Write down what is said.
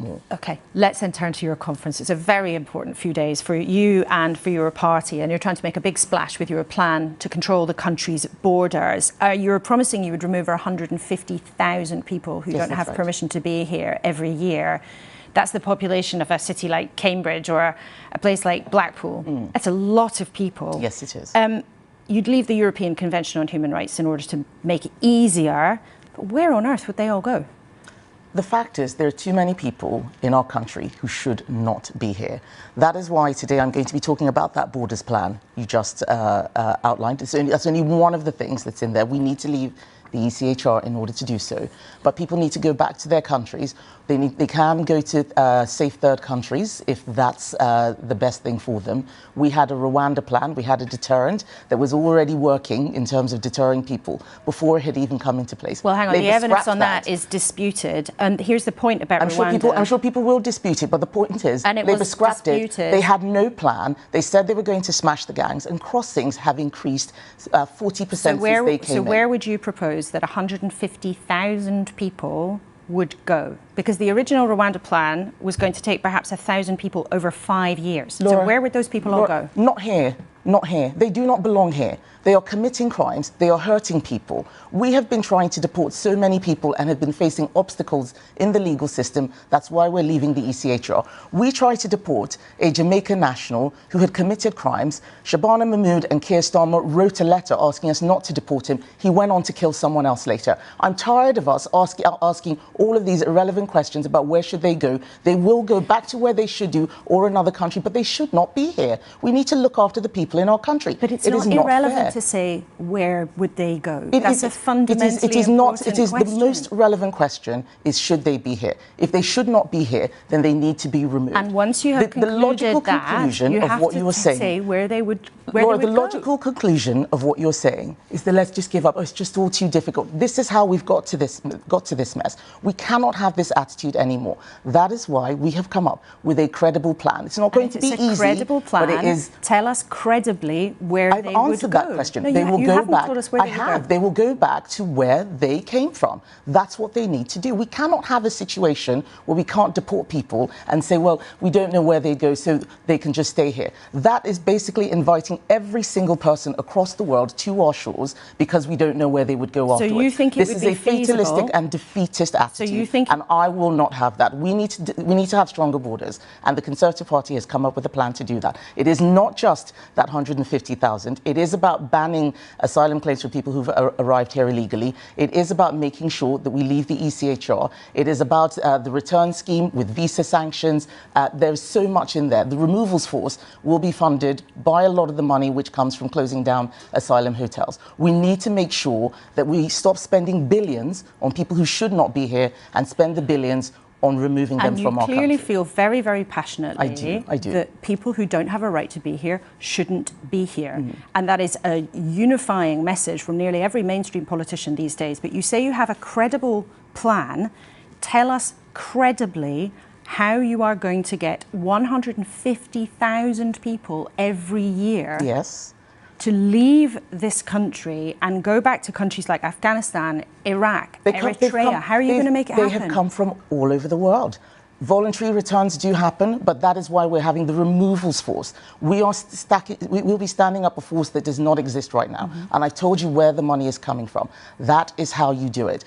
more. Okay, let's then turn to your conference. It's a very important few days for you and for your party, and you're trying to make a big splash with your plan to control the country's borders. You're promising you would remove 150,000 people who don't have permission to be here every year. That's the population of a city like Cambridge or a place like Blackpool. That's a lot of people. Yes, it is. You'd leave the European Convention on Human Rights in order to make it easier, but where on earth would they all go? The fact is there are too many people in our country who should not be here. That is why today I'm going to be talking about that borders plan you just outlined. That's only one of the things that's in there. We need to leave the ECHR in order to do so. But people need to go back to their countries. They can go to safe third countries if that's the best thing for them. We had a Rwanda plan. We had a deterrent that was already working in terms of deterring people before it had even come into place. Well, hang on. The evidence on that is disputed. And here's the point about Rwanda. I'm sure people will dispute it, but the point is Labour scrapped it. They had no plan. They said they were going to smash the gangs, and crossings have increased 40% since they came in. So where would you propose that 150,000 people would go? Because the original Rwanda plan was going to take perhaps 1,000 people over 5 years. Laura, so where would those people all go? Not here. Not here. They do not belong here. They are committing crimes. They are hurting people. We have been trying to deport so many people and have been facing obstacles in the legal system. That's why we're leaving the ECHR. We tried to deport a Jamaican national who had committed crimes. Shabana Mahmood and Keir Starmer wrote a letter asking us not to deport him. He went on to kill someone else later. I'm tired of us asking all of these irrelevant questions about where should they go. They will go back to where they should do or another country, but they should not be here. We need to look after the people in our country. But it's not irrelevant to say where would they go. That's a fundamentally important question. It is the most relevant question is should they be here? If they should not be here, then they need to be removed. And once you have concluded the logical conclusion of what you were saying, say where they would the logical conclusion of what you're saying is that let's just give up. Oh, it's just all too difficult. This is how we've got to this mess. We cannot have this attitude anymore. That is why we have come up with a credible plan. It's not going to be easy. It's a credible plan. But it is. Tell us credibly where they would go. I've answered that question. No, they will go back. Told us where they would go. They will go back to where they came from. That's what they need to do. We cannot have a situation where we can't deport people and say, well, we don't know where they go, so they can just stay here. That is basically inviting every single person across the world to our shores because we don't know where they would go afterwards. So you think it would be feasible? This is a fatalistic and defeatist attitude. So you think, and I will not have that. We need to have stronger borders, and the Conservative Party has come up with a plan to do that. It is not just that 150,000. It is about banning asylum claims for people who've arrived here illegally. It is about making sure that we leave the ECHR. It is about the return scheme with visa sanctions. There's so much in there. The removals force will be funded by a lot of the money which comes from closing down asylum hotels. We need to make sure that we stop spending billions on people who should not be here and spend the billions on removing them from our country. And you clearly feel very, very passionately I do. that people who don't have a right to be here shouldn't be here. And that is a unifying message from nearly every mainstream politician these days. But you say you have a credible plan. Tell us credibly how you are going to get 150,000 people every year to leave this country and go back to countries like Afghanistan, Iraq, Eritrea. How are you going to make it happen? They have come from all over the world. Voluntary returns do happen, but that is why we're having the removals force. We'll be standing up a force that does not exist right now. And I told you where the money is coming from. That is how you do it.